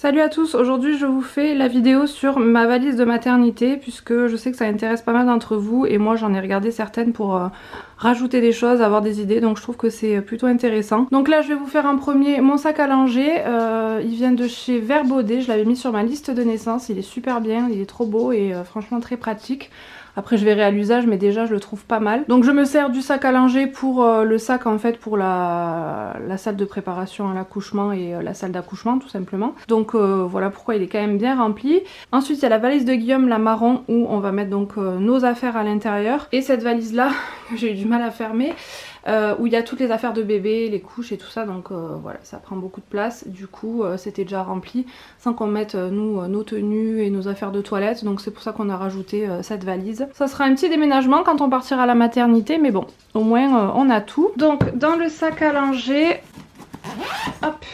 Salut à tous, aujourd'hui je vous fais la vidéo sur ma valise de maternité puisque je sais que ça intéresse pas mal d'entre vous et moi j'en ai regardé certaines pour rajouter des choses, avoir des idées, donc je trouve que c'est plutôt intéressant. Donc là je vais vous faire en premier mon sac à langer, il vient de chez Vert Baudet, je l'avais mis sur ma liste de naissance, il est super bien, il est trop beau et franchement très pratique. Après je verrai à l'usage mais déjà je le trouve pas mal. Donc je me sers du sac à langer pour le sac en fait pour la salle de préparation à l'accouchement et la salle d'accouchement tout simplement. Donc voilà pourquoi il est quand même bien rempli. Ensuite il y a la valise de Guillaume, la marron, où on va mettre donc nos affaires à l'intérieur. Et cette valise là que j'ai eu du mal à fermer. Où il y a toutes les affaires de bébé, les couches et tout ça, donc voilà, ça prend beaucoup de place. Du coup c'était déjà rempli sans qu'on mette nous nos tenues et nos affaires de toilette, donc c'est pour ça qu'on a rajouté cette valise. Ça sera un petit déménagement quand on partira à la maternité, mais bon, au moins on a tout. Donc dans le sac à langer, hop,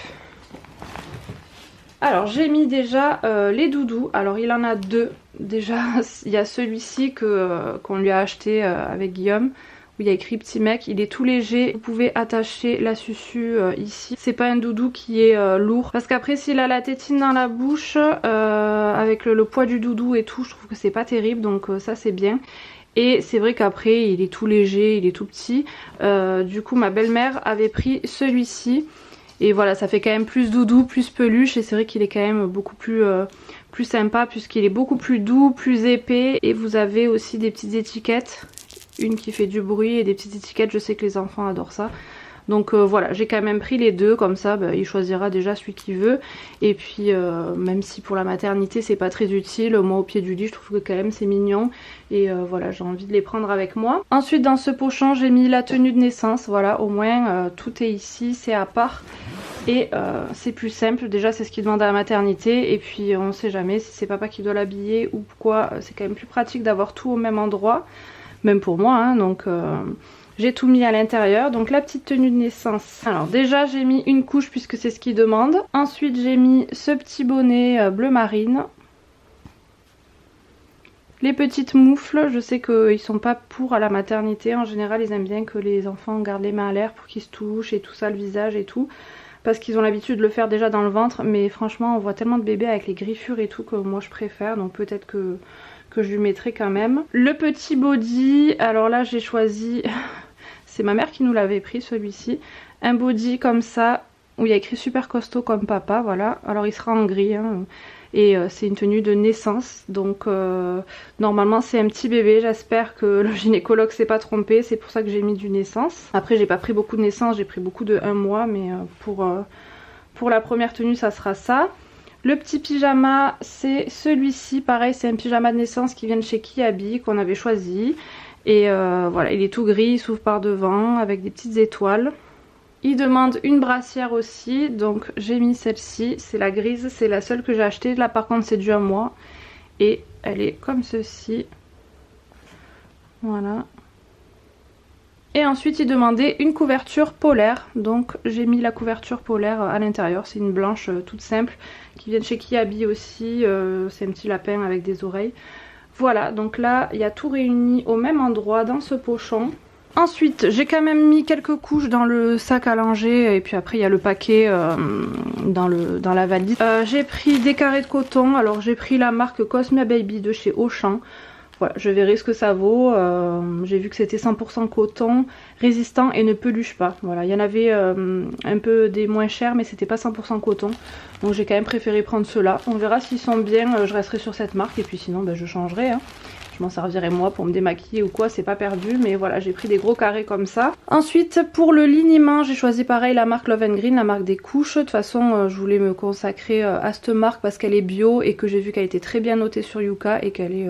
alors j'ai mis déjà les doudous. Alors il en a deux déjà. Il y a celui-ci qu'on lui a acheté avec Guillaume, où il y a écrit petit mec, il est tout léger, vous pouvez attacher la susu ici. C'est pas un doudou qui est lourd, parce qu'après s'il a la tétine dans la bouche, avec le poids du doudou et tout, je trouve que c'est pas terrible, donc ça c'est bien. Et c'est vrai qu'après il est tout léger, il est tout petit, du coup ma belle-mère avait pris celui-ci. Et voilà, ça fait quand même plus doudou, plus peluche, et c'est vrai qu'il est quand même beaucoup plus sympa puisqu'il est beaucoup plus doux, plus épais. Et vous avez aussi des petites étiquettes, une qui fait du bruit et des petites étiquettes, je sais que les enfants adorent ça. Donc voilà, j'ai quand même pris les deux, comme ça il choisira déjà celui qu'il veut. Et puis même si pour la maternité c'est pas très utile, moi au pied du lit je trouve que quand même c'est mignon. Et voilà, j'ai envie de les prendre avec moi. Ensuite dans ce pochon j'ai mis la tenue de naissance, voilà, au moins tout est ici, c'est à part. Et c'est plus simple, déjà c'est ce qu'il demande à la maternité. Et puis on sait jamais si c'est papa qui doit l'habiller ou quoi, c'est quand même plus pratique d'avoir tout au même endroit. Même pour moi, hein, donc... j'ai tout mis à l'intérieur, donc la petite tenue de naissance. Alors déjà j'ai mis une couche puisque c'est ce qu'il demande. Ensuite j'ai mis ce petit bonnet bleu marine. Les petites moufles, je sais qu'ils sont pas pour à la maternité. En général ils aiment bien que les enfants gardent les mains à l'air pour qu'ils se touchent et tout ça, le visage et tout. Parce qu'ils ont l'habitude de le faire déjà dans le ventre. Mais franchement on voit tellement de bébés avec les griffures et tout que moi je préfère. Donc peut-être que je lui mettrai quand même. Le petit body, alors là j'ai choisi... C'est ma mère qui nous l'avait pris celui-ci. Un body comme ça, où il y a écrit super costaud comme papa, voilà. Alors il sera en gris, hein. Et c'est une tenue de naissance. Donc normalement c'est un petit bébé, j'espère que le gynécologue s'est pas trompé. C'est pour ça que j'ai mis du naissance. Après j'ai pas pris beaucoup de naissance, j'ai pris beaucoup de 1 mois. Mais pour la première tenue ça sera ça. Le petit pyjama c'est celui-ci, pareil c'est un pyjama de naissance qui vient de chez Kiabi qu'on avait choisi. Et voilà, il est tout gris, il s'ouvre par devant avec des petites étoiles. Il demande une brassière aussi, donc j'ai mis celle-ci, c'est la grise, c'est la seule que j'ai achetée. Là par contre c'est du 1 mois et elle est comme ceci. Voilà. Et ensuite il demandait une couverture polaire, donc j'ai mis la couverture polaire à l'intérieur. C'est une blanche toute simple qui vient de chez Kiabi aussi, c'est un petit lapin avec des oreilles. Voilà, donc là il y a tout réuni au même endroit dans ce pochon. Ensuite j'ai quand même mis quelques couches dans le sac à langer et puis après il y a le paquet dans la valise. J'ai pris des carrés de coton, alors j'ai pris la marque Cosmia Baby de chez Auchan. Voilà, je verrai ce que ça vaut. J'ai vu que c'était 100% coton, résistant et ne peluche pas. Voilà, il y en avait un peu des moins chers, mais c'était pas 100% coton. Donc j'ai quand même préféré prendre ceux-là. On verra s'ils sont bien, je resterai sur cette marque. Et puis sinon, je changerai. Hein. Je m'en servirai moi pour me démaquiller ou quoi, c'est pas perdu. Mais voilà, j'ai pris des gros carrés comme ça. Ensuite, pour le liniment, j'ai choisi pareil la marque Love & Green, la marque des couches. De toute façon, je voulais me consacrer à cette marque parce qu'elle est bio et que j'ai vu qu'elle était très bien notée sur Yuka et qu'elle est...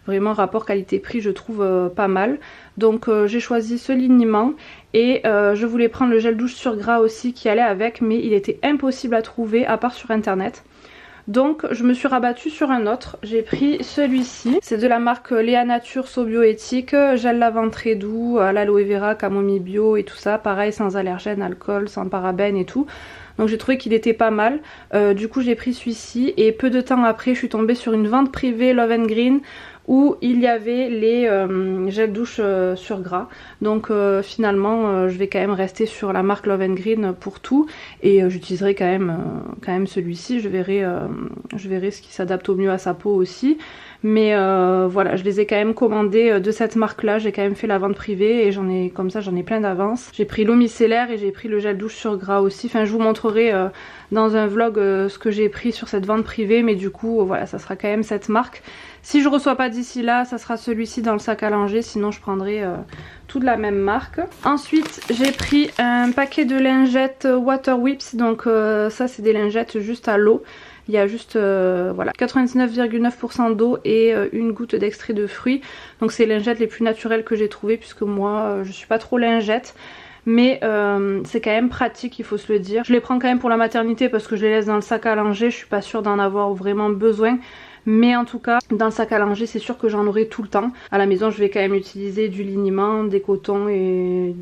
Vraiment rapport qualité-prix je trouve pas mal. Donc j'ai choisi ce liniment et je voulais prendre le gel douche sur gras aussi qui allait avec, mais il était impossible à trouver à part sur internet. Donc je me suis rabattue sur un autre, j'ai pris celui-ci. C'est de la marque Léa Nature So Bioéthique, gel lavande très doux, à l'aloe vera, camomille bio et tout ça. Pareil sans allergène, alcool, sans parabènes et tout. Donc j'ai trouvé qu'il était pas mal, du coup j'ai pris celui-ci et peu de temps après je suis tombée sur une vente privée Love & Green où il y avait les gels douche sur gras. Donc finalement je vais quand même rester sur la marque Love & Green pour tout, et j'utiliserai quand même celui-ci. Je verrai ce qui s'adapte au mieux à sa peau aussi. Mais voilà, je les ai quand même commandés de cette marque là, j'ai quand même fait la vente privée et j'en ai plein d'avance. J'ai pris l'eau micellaire et j'ai pris le gel douche sur gras aussi. Enfin je vous montrerai dans un vlog ce que j'ai pris sur cette vente privée, mais du coup voilà, ça sera quand même cette marque. Si je reçois pas d'ici là, ça sera celui-ci dans le sac à langer, sinon je prendrai tout de la même marque. Ensuite j'ai pris un paquet de lingettes Water Whips, donc ça c'est des lingettes juste à l'eau. Il y a juste voilà 99,9% d'eau et une goutte d'extrait de fruits. Donc c'est les lingettes les plus naturelles que j'ai trouvées, puisque moi je suis pas trop lingette. Mais c'est quand même pratique, il faut se le dire. Je les prends quand même pour la maternité parce que je les laisse dans le sac à langer. Je suis pas sûre d'en avoir vraiment besoin. Mais en tout cas, dans le sac à langer, c'est sûr que j'en aurai tout le temps. À la maison, je vais quand même utiliser du liniment, des cotons et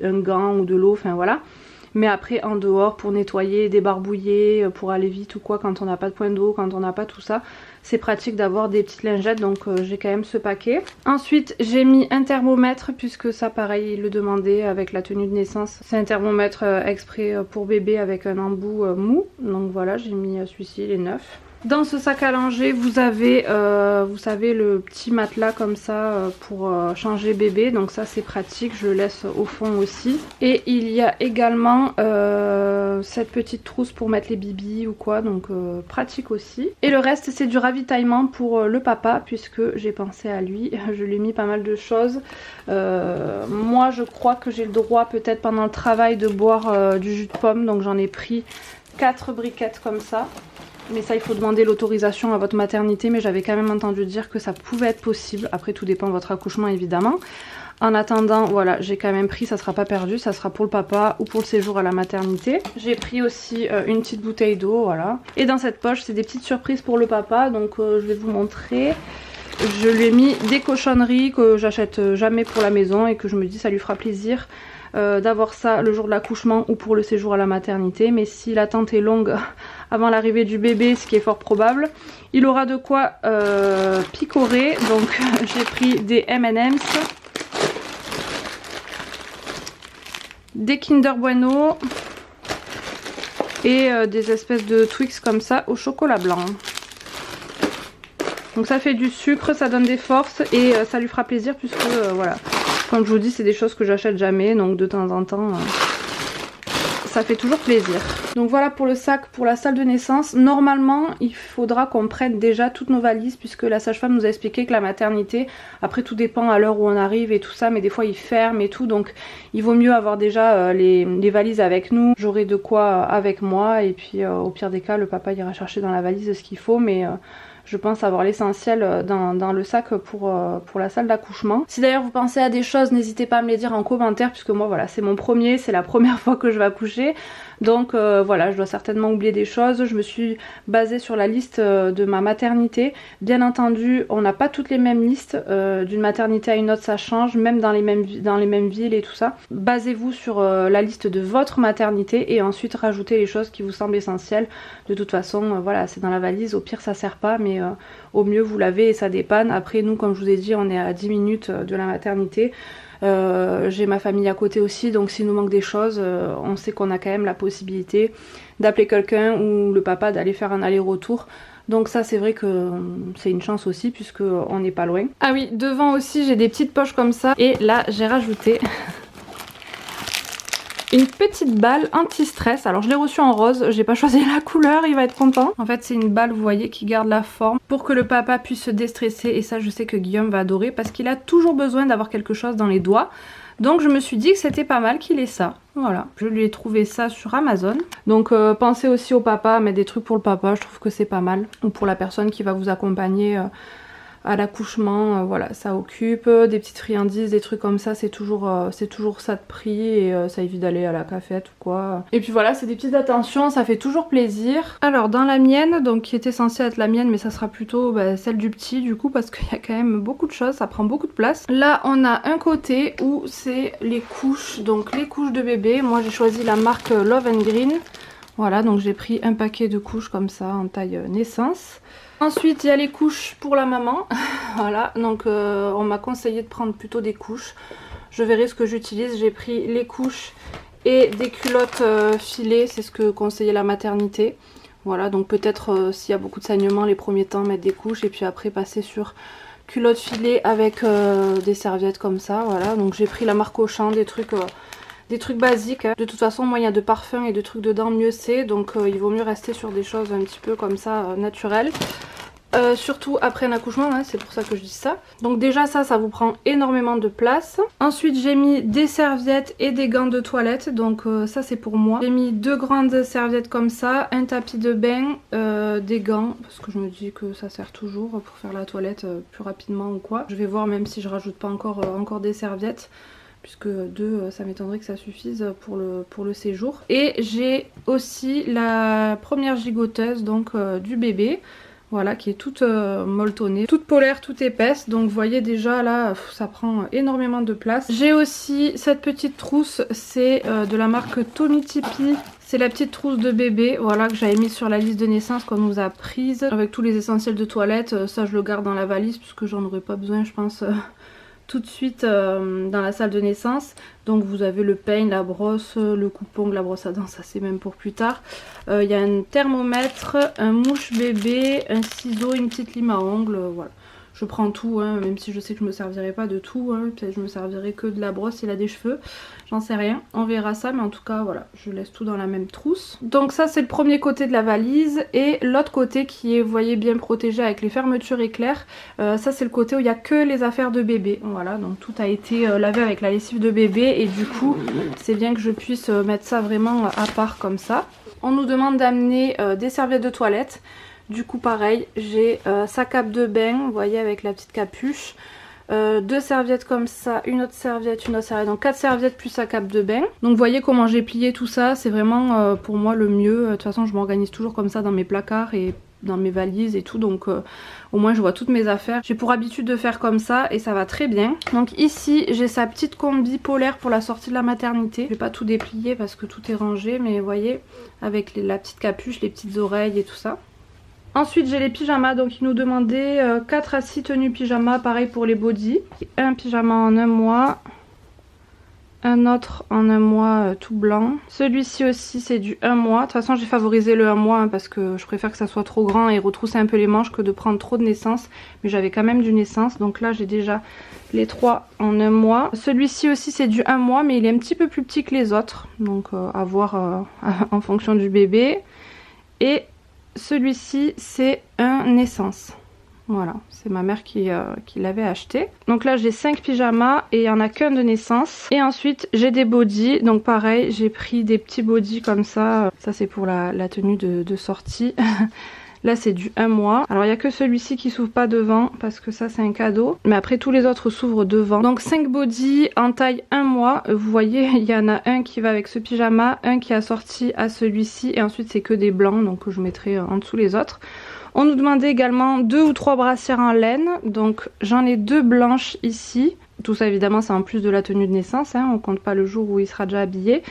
un gant ou de l'eau, enfin voilà. Mais après en dehors pour nettoyer, débarbouiller, pour aller vite ou quoi, quand on n'a pas de point d'eau, quand on n'a pas tout ça, c'est pratique d'avoir des petites lingettes, donc j'ai quand même ce paquet. Ensuite j'ai mis un thermomètre, puisque ça pareil il le demandait avec la tenue de naissance. C'est un thermomètre exprès pour bébé avec un embout mou, donc voilà, j'ai mis celui-ci, il est neuf. Dans ce sac à langer vous avez vous savez le petit matelas comme ça pour changer bébé, donc ça c'est pratique, je le laisse au fond aussi. Et il y a également cette petite trousse pour mettre les bibis ou quoi, donc pratique aussi. Et le reste c'est du ravitaillement pour le papa, puisque j'ai pensé à lui, je lui ai mis pas mal de choses. Moi je crois que j'ai le droit peut-être pendant le travail de boire du jus de pomme, donc j'en ai pris 4 briquettes comme ça. Mais ça il faut demander l'autorisation à votre maternité, mais j'avais quand même entendu dire que ça pouvait être possible. Après tout dépend de votre accouchement évidemment. En attendant voilà, j'ai quand même pris, ça sera pas perdu, ça sera pour le papa ou pour le séjour à la maternité. J'ai pris aussi une petite bouteille d'eau, voilà. Et dans cette poche c'est des petites surprises pour le papa, donc je vais vous montrer. Je lui ai mis des cochonneries que j'achète jamais pour la maison et que je me dis ça lui fera plaisir d'avoir ça le jour de l'accouchement ou pour le séjour à la maternité. Mais si l'attente est longue avant l'arrivée du bébé, ce qui est fort probable, il aura de quoi picorer. Donc j'ai pris des M&M's, des Kinder Bueno et des espèces de Twix comme ça au chocolat blanc. Donc ça fait du sucre, ça donne des forces et ça lui fera plaisir, puisque voilà, comme je vous dis c'est des choses que j'achète jamais, donc de temps en temps ça fait toujours plaisir. Donc voilà pour le sac pour la salle de naissance. Normalement il faudra qu'on prenne déjà toutes nos valises, puisque la sage-femme nous a expliqué que la maternité, après tout dépend à l'heure où on arrive et tout ça, mais des fois ils ferment et tout, donc il vaut mieux avoir déjà les valises avec nous. J'aurai de quoi avec moi, et puis au pire des cas le papa ira chercher dans la valise ce qu'il faut, mais je pense avoir l'essentiel dans le sac pour la salle d'accouchement. Si d'ailleurs vous pensez à des choses, n'hésitez pas à me les dire en commentaire, puisque moi voilà, c'est mon premier, c'est la première fois que je vais accoucher. Donc voilà, je dois certainement oublier des choses. Je me suis basée sur la liste de ma maternité. Bien entendu, on n'a pas toutes les mêmes listes. D'une maternité à une autre, ça change, même dans les mêmes villes et tout ça. Basez-vous sur la liste de votre maternité et ensuite rajoutez les choses qui vous semblent essentielles. De toute façon, voilà, c'est dans la valise. Au pire, ça sert pas, mais au mieux, vous l'avez et ça dépanne. Après, nous, comme je vous ai dit, on est à 10 minutes de la maternité. J'ai ma famille à côté aussi, donc s'il nous manque des choses, on sait qu'on a quand même la possibilité d'appeler quelqu'un ou le papa d'aller faire un aller-retour. Donc ça c'est vrai que c'est une chance aussi, puisque on n'est pas loin. Ah oui, devant aussi j'ai des petites poches comme ça, et là j'ai rajouté une petite balle anti-stress. Alors je l'ai reçue en rose, j'ai pas choisi la couleur, il va être content. En fait c'est une balle, vous voyez, qui garde la forme pour que le papa puisse se déstresser, et ça je sais que Guillaume va adorer parce qu'il a toujours besoin d'avoir quelque chose dans les doigts. Donc je me suis dit que c'était pas mal qu'il ait ça. Voilà, je lui ai trouvé ça sur Amazon. Donc pensez aussi au papa, à mettre des trucs pour le papa, je trouve que c'est pas mal. Ou pour la personne qui va vous accompagner à l'accouchement, voilà, ça occupe. Des petites friandises, des trucs comme ça, c'est toujours ça de prix, et ça évite d'aller à la cafette ou quoi. Et puis voilà, c'est des petites attentions, ça fait toujours plaisir. Alors dans la mienne, donc qui était censée être la mienne, mais ça sera plutôt celle du petit du coup, parce qu'il y a quand même beaucoup de choses, ça prend beaucoup de place. Là on a un côté où c'est les couches, donc les couches de bébé. Moi j'ai choisi la marque Love & Green. Voilà, donc j'ai pris un paquet de couches comme ça en taille naissance. Ensuite il y a les couches pour la maman. Voilà, donc on m'a conseillé de prendre plutôt des couches. Je verrai ce que j'utilise. J'ai pris les couches et des culottes filées, c'est ce que conseillait la maternité. Voilà, donc peut-être s'il y a beaucoup de saignements les premiers temps mettre des couches et puis après passer sur culottes filées avec des serviettes comme ça. Voilà, donc j'ai pris la marque Auchan, des trucs basiques. Hein. De toute façon moi il y a de parfums et de trucs dedans, mieux c'est, donc il vaut mieux rester sur des choses un petit peu comme ça naturelles. Surtout après un accouchement, hein, c'est pour ça que je dis ça. Donc déjà ça vous prend énormément de place. Ensuite j'ai mis des serviettes et des gants de toilette, donc ça c'est pour moi. J'ai mis 2 grandes serviettes comme ça, un tapis de bain, des gants, parce que je me dis que ça sert toujours pour faire la toilette plus rapidement ou quoi. Je vais voir même si je rajoute pas encore des serviettes, puisque 2 ça m'étonnerait que ça suffise pour le séjour. Et j'ai aussi la première gigoteuse donc du bébé. Voilà, qui est toute molletonnée, toute polaire, toute épaisse. Donc vous voyez déjà là, ça prend énormément de place. J'ai aussi cette petite trousse, c'est de la marque Tommy Tipi. C'est la petite trousse de bébé, voilà, que j'avais mise sur la liste de naissance qu'on nous a prise. Avec tous les essentiels de toilette, ça je le garde dans la valise puisque j'en aurai pas besoin je pense tout de suite dans la salle de naissance. Donc vous avez le peigne, la brosse, le coupe-ongle, la brosse à dents, ça c'est même pour plus tard. Il y a un thermomètre, un mouche bébé, un ciseau, une petite lime à ongles, voilà. Je prends tout, hein, même si je sais que je me servirai pas de tout, hein. Peut-être je me servirai que de la brosse, il a des cheveux, j'en sais rien, on verra ça, mais en tout cas voilà, je laisse tout dans la même trousse. Donc ça c'est le premier côté de la valise, et l'autre côté qui est, vous voyez, bien protégé avec les fermetures éclairs, ça c'est le côté où il n'y a que les affaires de bébé. Voilà, donc tout a été lavé avec la lessive de bébé, et du coup c'est bien que je puisse mettre ça vraiment à part comme ça. On nous demande d'amener des serviettes de toilette. Du coup pareil, j'ai sa cape de bain, vous voyez, avec la petite capuche. 2 serviettes comme ça, une autre serviette, donc 4 serviettes plus sa cape de bain. Donc vous voyez comment j'ai plié tout ça, c'est vraiment pour moi le mieux. De toute façon je m'organise toujours comme ça dans mes placards et dans mes valises et tout, donc au moins je vois toutes mes affaires. J'ai pour habitude de faire comme ça et ça va très bien. Donc ici j'ai sa petite combi polaire pour la sortie de la maternité. Je vais pas tout déplier parce que tout est rangé, mais vous voyez, avec la petite capuche, les petites oreilles et tout ça. Ensuite j'ai les pyjamas, donc ils nous demandaient 4 à 6 tenues pyjama, pareil pour les bodys. Un pyjama en 1 mois, un autre en 1 mois tout blanc. Celui-ci aussi c'est du 1 mois, de toute façon j'ai favorisé le 1 mois hein, parce que je préfère que ça soit trop grand et retrousser un peu les manches que de prendre trop de naissance. Mais j'avais quand même du naissance, donc là j'ai déjà les 3 en 1 mois. Celui-ci aussi c'est du 1 mois, mais il est un petit peu plus petit que les autres, donc à voir en fonction du bébé. Et celui-ci c'est un naissance, voilà, c'est ma mère qui l'avait acheté. Donc là j'ai 5 pyjamas et il n'y en a qu'un de naissance. Et ensuite j'ai des bodys, donc pareil j'ai pris des petits bodys comme ça. Ça c'est pour la tenue de sortie. Là c'est du 1 mois. Alors il n'y a que celui-ci qui s'ouvre pas devant parce que ça c'est un cadeau. Mais après tous les autres s'ouvrent devant. Donc 5 bodys en taille 1 mois. Vous voyez il y en a un qui va avec ce pyjama, un qui est assorti à celui-ci. Et ensuite c'est que des blancs, donc je mettrai en dessous les autres. On nous demandait également 2 ou 3 brassières en laine. Donc j'en ai 2 blanches ici. Tout ça évidemment c'est en plus de la tenue de naissance, hein, on compte pas le jour où il sera déjà habillé.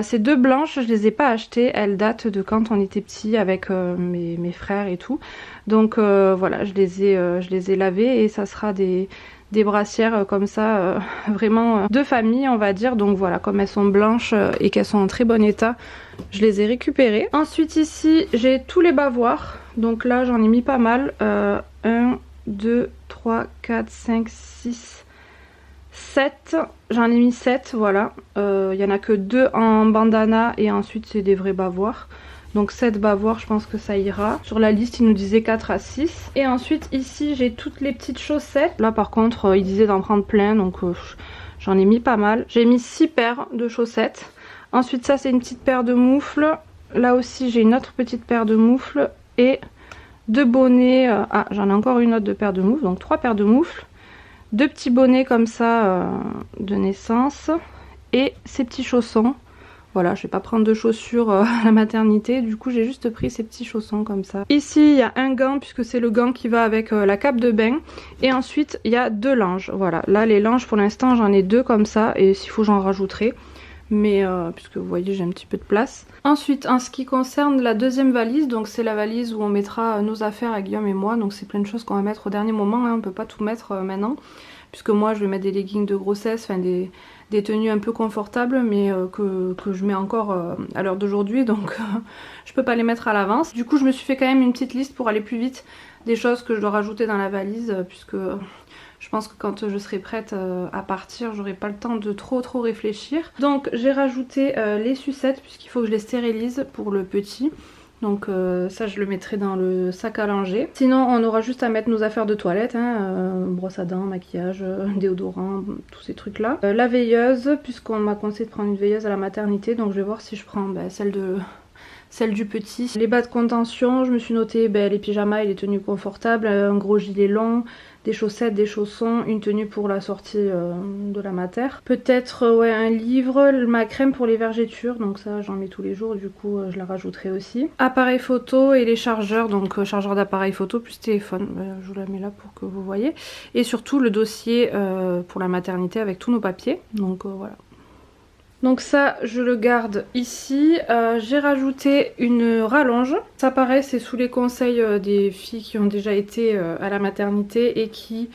Ces 2 blanches je les ai pas achetées, elles datent de quand on était petits avec mes frères et tout. Donc voilà, je les ai lavées et ça sera des brassières comme ça, vraiment de famille on va dire. Donc voilà, comme elles sont blanches et qu'elles sont en très bon état, je les ai récupérées. Ensuite ici j'ai tous les bavoirs, donc là j'en ai mis pas mal. 1, 2, 3, 4, 5, 6... 7, j'en ai mis 7, voilà. Il y en a que 2 en bandana et ensuite c'est des vrais bavoirs. Donc 7 bavoirs, je pense que ça ira. Sur la liste, il nous disait 4 à 6. Et ensuite, ici, j'ai toutes les petites chaussettes. Là, par contre, il disait d'en prendre plein, donc j'en ai mis pas mal. J'ai mis 6 paires de chaussettes. Ensuite, ça, c'est une petite paire de moufles. Là aussi, j'ai une autre petite paire de moufles. Et 2 bonnets. Ah, j'en ai encore une autre de paire de moufles, donc 3 paires de moufles. 2 petits bonnets comme ça de naissance et ces petits chaussons. Voilà, je vais pas prendre de chaussures à la maternité, du coup j'ai juste pris ces petits chaussons comme ça. Ici il y a un gant puisque c'est le gant qui va avec la cape de bain. Et ensuite il y a 2 langes, voilà. Là les langes pour l'instant j'en ai 2 comme ça et s'il faut j'en rajouterai. mais puisque vous voyez j'ai un petit peu de place. Ensuite en ce qui concerne la deuxième valise, donc c'est la valise où on mettra nos affaires à Guillaume et moi, donc c'est plein de choses qu'on va mettre au dernier moment, hein, on peut pas tout mettre maintenant, puisque moi je vais mettre des leggings de grossesse, enfin des tenues un peu confortables mais que je mets encore à l'heure d'aujourd'hui, donc je peux pas les mettre à l'avance. Du coup je me suis fait quand même une petite liste pour aller plus vite des choses que je dois rajouter dans la valise, puisque je pense que quand je serai prête à partir, j'aurai pas le temps de trop réfléchir. Donc j'ai rajouté les sucettes puisqu'il faut que je les stérilise pour le petit. Donc ça je le mettrai dans le sac à langer. Sinon on aura juste à mettre nos affaires de toilette, hein, brosse à dents, maquillage, déodorant, tous ces trucs là. La veilleuse, puisqu'on m'a conseillé de prendre une veilleuse à la maternité, donc je vais voir si je prends celle du petit. Les bas de contention, je me suis noté les pyjamas et les tenues confortables, un gros gilet long, des chaussettes, des chaussons, une tenue pour la sortie de la mater. Peut-être ouais, un livre, ma crème pour les vergetures, donc ça j'en mets tous les jours, du coup je la rajouterai aussi. Appareil photo et les chargeurs, donc chargeur d'appareil photo plus téléphone, je vous la mets là pour que vous voyez. Et surtout le dossier pour la maternité avec tous nos papiers, donc voilà. Donc ça je le garde ici. J'ai rajouté une rallonge. Ça pareil c'est sous les conseils des filles qui ont déjà été à la maternité et qui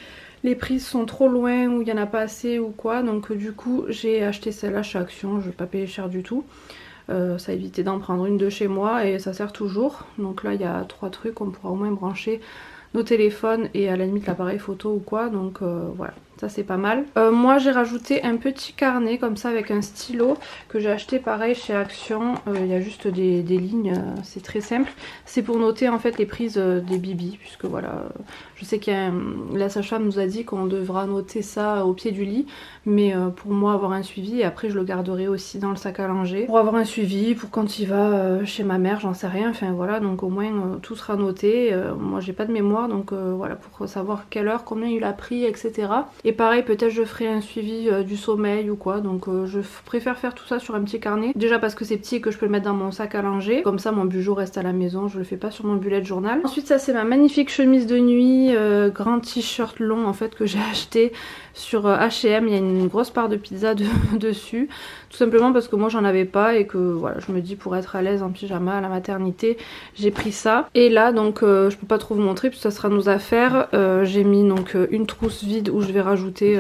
les prises sont trop loin ou il n'y en a pas assez ou quoi. Donc du coup j'ai acheté celle-là chez Action, je vais pas payer cher du tout. Ça a évité d'en prendre une de chez moi et ça sert toujours. Donc là il y a 3 trucs, on pourra au moins brancher nos téléphones et à la limite l'appareil photo ou quoi, donc voilà, ça c'est pas mal. Moi j'ai rajouté un petit carnet comme ça avec un stylo que j'ai acheté pareil chez Action, il y a juste des lignes, c'est très simple. C'est pour noter en fait les prises des bibis, puisque voilà, je sais qu'il y a la sage-femme nous a dit qu'on devra noter ça au pied du lit, mais pour moi avoir un suivi, et après je le garderai aussi dans le sac à langer, pour avoir un suivi, pour quand il va chez ma mère, j'en sais rien, enfin voilà, donc au moins tout sera noté. Moi j'ai pas de mémoire, donc voilà, pour savoir quelle heure, combien il a pris, etc. Et pareil, peut-être je ferai un suivi du sommeil ou quoi, donc je préfère faire tout ça sur un petit carnet, déjà parce que c'est petit et que je peux le mettre dans mon sac à langer, comme ça mon bijou reste à la maison, je le fais pas sur mon bullet journal. Ensuite ça c'est ma magnifique chemise de nuit, grand t-shirt long en fait que j'ai acheté sur H&M, il y a une grosse part de pizza dessus, tout simplement parce que moi j'en avais pas et que voilà, je me dis pour être à l'aise en pyjama à la maternité, j'ai pris ça. Et là donc je peux pas trop vous montrer puisque ça sera nos affaires, j'ai mis donc une trousse vide où je vais rajouter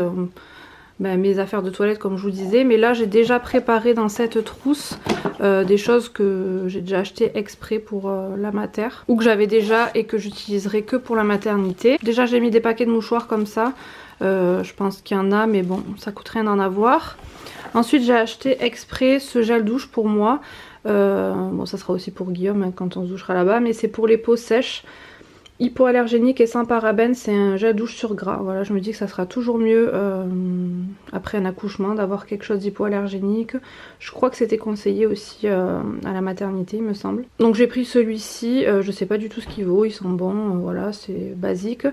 mes affaires de toilette comme je vous disais, mais là j'ai déjà préparé dans cette trousse des choses que j'ai déjà achetées exprès pour la mater, ou que j'avais déjà et que j'utiliserai que pour la maternité. Déjà j'ai mis des paquets de mouchoirs comme ça, je pense qu'il y en a mais bon ça coûte rien d'en avoir. Ensuite j'ai acheté exprès ce gel douche pour moi, bon ça sera aussi pour Guillaume hein, quand on se douchera là-bas, mais c'est pour les peaux sèches, hypoallergénique et sans parabènes, c'est un gel douche sur gras. Voilà, je me dis que ça sera toujours mieux après un accouchement d'avoir quelque chose d'hypoallergénique. Je crois que c'était conseillé aussi à la maternité il me semble. Donc j'ai pris celui-ci, je sais pas du tout ce qu'il vaut, ils sont bons, voilà c'est basique.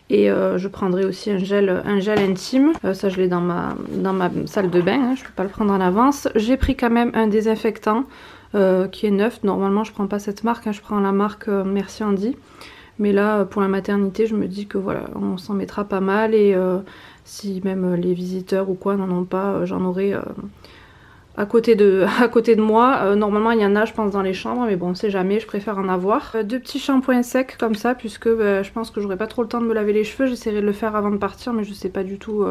Et je prendrai aussi un gel intime, ça je l'ai dans ma salle de bain, hein, je peux pas le prendre en avance. J'ai pris quand même un désinfectant qui est neuf, normalement je prends pas cette marque, hein, je prends la marque Merci Andy. Mais là pour la maternité je me dis que voilà on s'en mettra pas mal, et si même les visiteurs ou quoi n'en ont pas, j'en aurai à côté de moi. Normalement il y en a je pense dans les chambres, mais bon on sait jamais, je préfère en avoir. Deux petits shampoings secs comme ça, puisque je pense que j'aurai pas trop le temps de me laver les cheveux, j'essaierai de le faire avant de partir, mais je sais pas du tout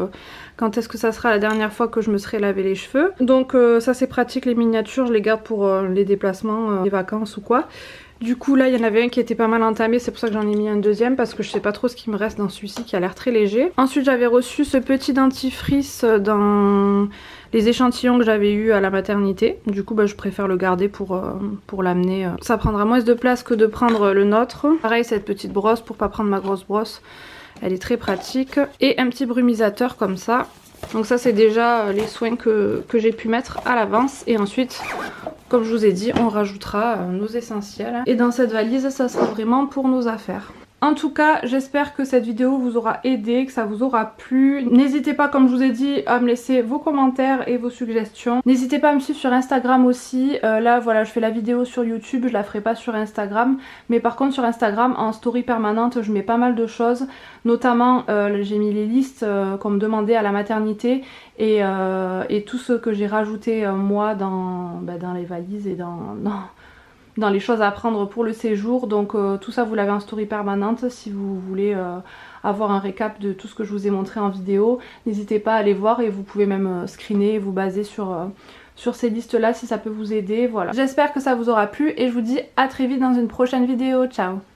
quand est-ce que ça sera la dernière fois que je me serai lavé les cheveux. Donc ça c'est pratique, les miniatures je les garde pour les déplacements, les vacances ou quoi. Du coup là il y en avait un qui était pas mal entamé, c'est pour ça que j'en ai mis un deuxième, parce que je sais pas trop ce qui me reste dans celui-ci qui a l'air très léger. Ensuite j'avais reçu ce petit dentifrice dans les échantillons que j'avais eu à la maternité. Du coup je préfère le garder pour l'amener. Ça prendra moins de place que de prendre le nôtre. Pareil cette petite brosse pour pas prendre ma grosse brosse, elle est très pratique. Et un petit brumisateur comme ça. Donc ça c'est déjà les soins que j'ai pu mettre à l'avance, et ensuite comme je vous ai dit on rajoutera nos essentiels, et dans cette valise ça sera vraiment pour nos affaires. En tout cas, j'espère que cette vidéo vous aura aidé, que ça vous aura plu. N'hésitez pas, comme je vous ai dit, à me laisser vos commentaires et vos suggestions. N'hésitez pas à me suivre sur Instagram aussi. Là, voilà, je fais la vidéo sur YouTube, je la ferai pas sur Instagram. Mais par contre, sur Instagram, en story permanente, je mets pas mal de choses. Notamment, j'ai mis les listes qu'on me demandait à la maternité et tout ce que j'ai rajouté moi dans les valises et dans les choses à prendre pour le séjour. Donc tout ça vous l'avez en story permanente si vous voulez avoir un récap de tout ce que je vous ai montré en vidéo. N'hésitez pas à aller voir et vous pouvez même screener et vous baser sur ces listes là si ça peut vous aider. Voilà. J'espère que ça vous aura plu et je vous dis à très vite dans une prochaine vidéo. Ciao!